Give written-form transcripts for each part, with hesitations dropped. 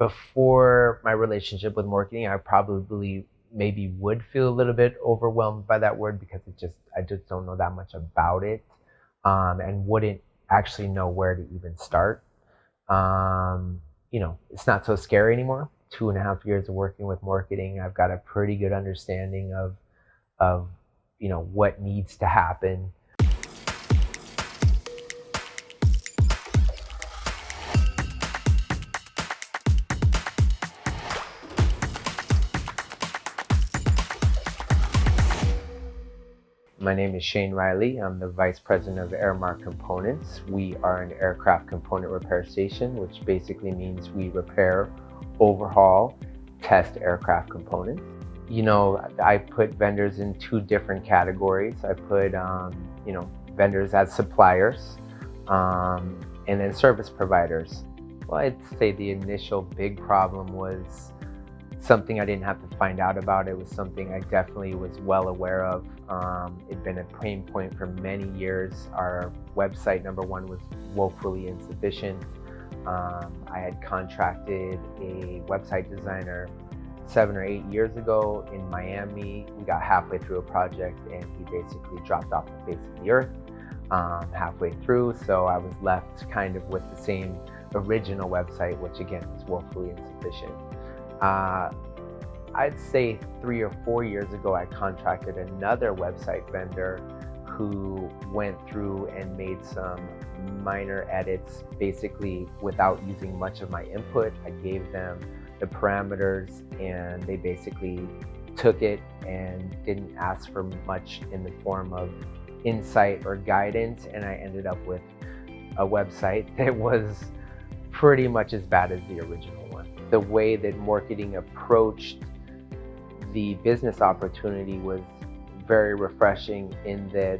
before my relationship with marketing, I probably maybe would feel a little bit overwhelmed by that word because I just don't know that much about it, and wouldn't actually know where to even start. It's not so scary anymore. 2.5 years of working with marketing, I've got a pretty good understanding of what needs to happen. My name is Shane Riley. I'm the Vice President of Airmark Components. We are an aircraft component repair station, which basically means we repair, overhaul, test aircraft components. I put vendors in two different categories. I put, vendors as suppliers, and then service providers. Well, I'd say the initial big problem was something I didn't have to find out about. It was something I definitely was well aware of. It'd been a pain point for many years. Our website, number one, was woefully insufficient. I had contracted a website designer 7 or 8 years ago in Miami. We got halfway through a project and he basically dropped off the face of the earth halfway through. So I was left kind of with the same original website, which again was woefully insufficient. I'd say 3 or 4 years ago, I contracted another website vendor who went through and made some minor edits, basically without using much of my input. I gave them the parameters and they basically took it and didn't ask for much in the form of insight or guidance. And I ended up with a website that was pretty much as bad as the original one. The way that marketing approached the business opportunity was very refreshing in that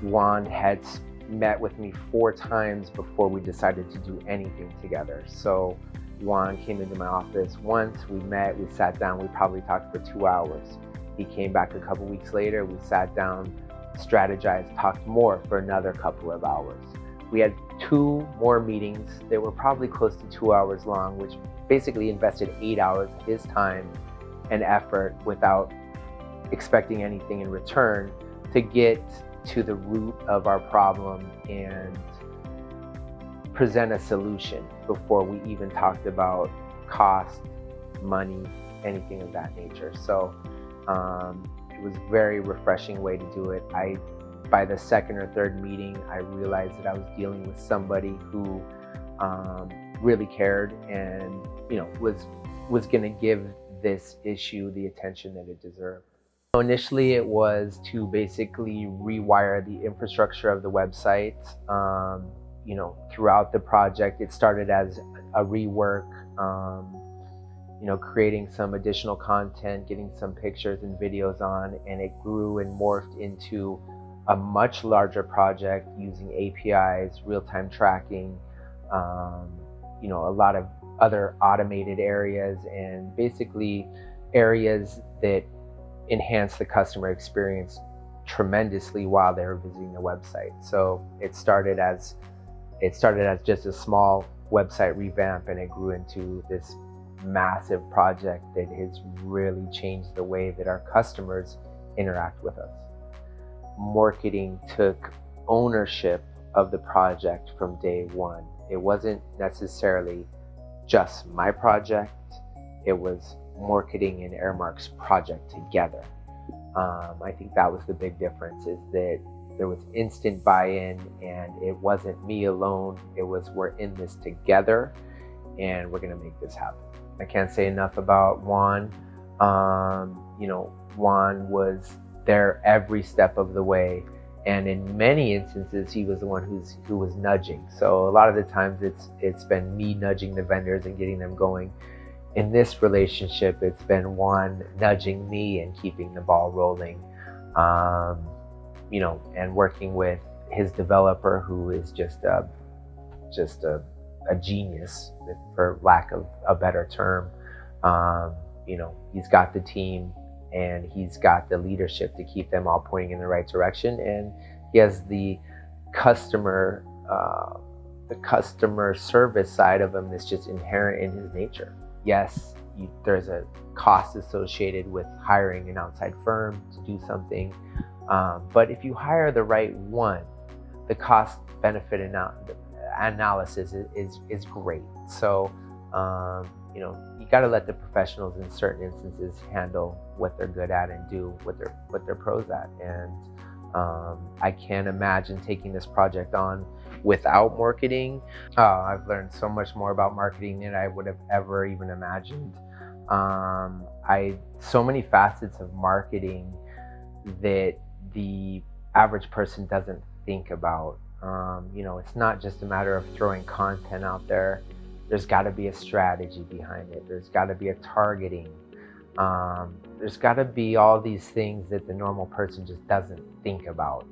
Juan had met with me 4 times before we decided to do anything together. So Juan came into my office once, we met, we sat down, we probably talked for 2 hours. He came back a couple weeks later, we sat down, strategized, talked more for another couple of hours. We had 2 more meetings. They were probably close to 2 hours long, which basically invested 8 hours of his time and effort without expecting anything in return to get to the root of our problem and present a solution before we even talked about cost, money, anything of that nature. So it was a very refreshing way to do it. By the second or third meeting, I realized that I was dealing with somebody who really cared and was going to give this issue the attention that it deserved. So initially, it was to basically rewire the infrastructure of the website. Throughout the project, it started as a rework, creating some additional content, getting some pictures and videos on, and it grew and morphed into a much larger project using APIs, real-time tracking, a lot of other automated areas, and basically areas that enhance the customer experience tremendously while they were visiting the website. So it started as just a small website revamp, and it grew into this massive project that has really changed the way that our customers interact with us. Marketing took ownership of the project from day one. It wasn't necessarily just my project, it was marketing and Airmark's project together. I think that was the big difference, is that there was instant buy-in and it wasn't me alone. It was, we're in this together and we're gonna make this happen. I can't say enough about Juan. Juan was there every step of the way. And in many instances, he was the one who was nudging. So a lot of the times it's been me nudging the vendors and getting them going. In this relationship, it's been Juan nudging me and keeping the ball rolling. And working with his developer, who is just a genius, for lack of a better term. He's got the team and he's got the leadership to keep them all pointing in the right direction, and he has the customer the customer service side of him is just inherent in his nature. Yes, there's a cost associated with hiring an outside firm to do something, but if you hire the right one, the cost benefit analysis is great. So you got to let the professionals in certain instances handle what they're good at and do what they're pros at. And I can't imagine taking this project on without marketing. I've learned so much more about marketing than I would have ever even imagined. So many facets of marketing that the average person doesn't think about. It's not just a matter of throwing content out there. There's got to be a strategy behind it. There's got to be a targeting. There's got to be all these things that the normal person just doesn't think about.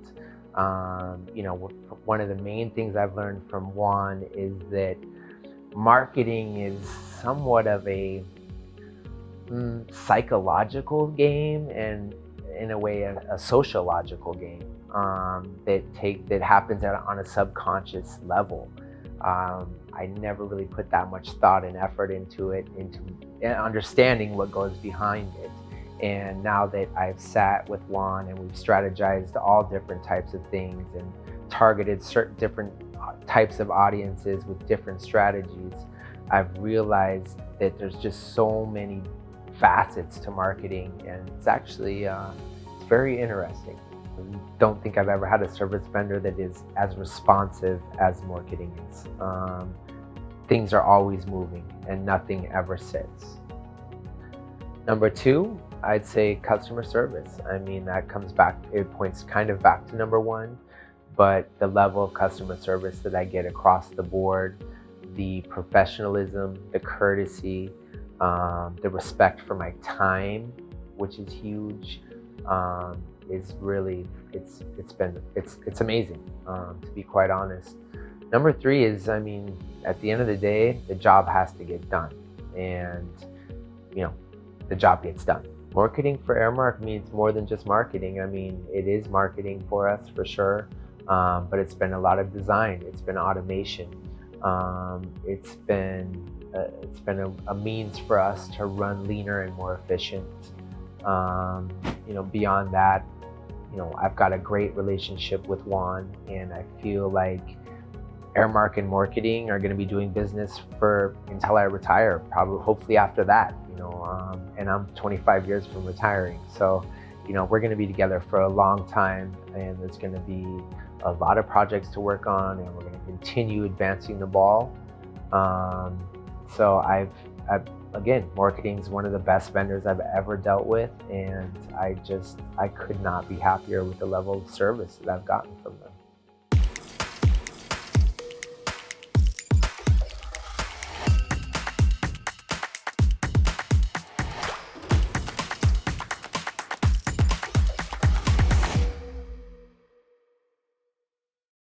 One of the main things I've learned from Juan is that marketing is somewhat of a psychological game, and in a way a sociological game that happens on a subconscious level. I never really put that much thought and effort into understanding what goes behind it. And now that I've sat with Juan and we've strategized all different types of things and targeted certain different types of audiences with different strategies, I've realized that there's just so many facets to marketing, and it's actually it's very interesting. I don't think I've ever had a service vendor that is as responsive as marketing is. Things are always moving and nothing ever sits. Number two, I'd say customer service. I mean, that comes back, it points kind of back to number one, but the level of customer service that I get across the board, the professionalism, the courtesy, the respect for my time, which is huge, is really, it's amazing, to be quite honest. Number three is, at the end of the day, the job has to get done, and the job gets done. Marketing for Airmark means more than just marketing. It is marketing for us for sure, but it's been a lot of design. It's been automation. It's been a means for us to run leaner and more efficient. Beyond that, I've got a great relationship with Juan, and I feel like Airmark and marketing are going to be doing business until I retire, probably, hopefully after that. And I'm 25 years from retiring, so we're going to be together for a long time, and there's going to be a lot of projects to work on, and we're going to continue advancing the ball. So again, marketing is one of the best vendors I've ever dealt with, and I could not be happier with the level of service that I've gotten from them.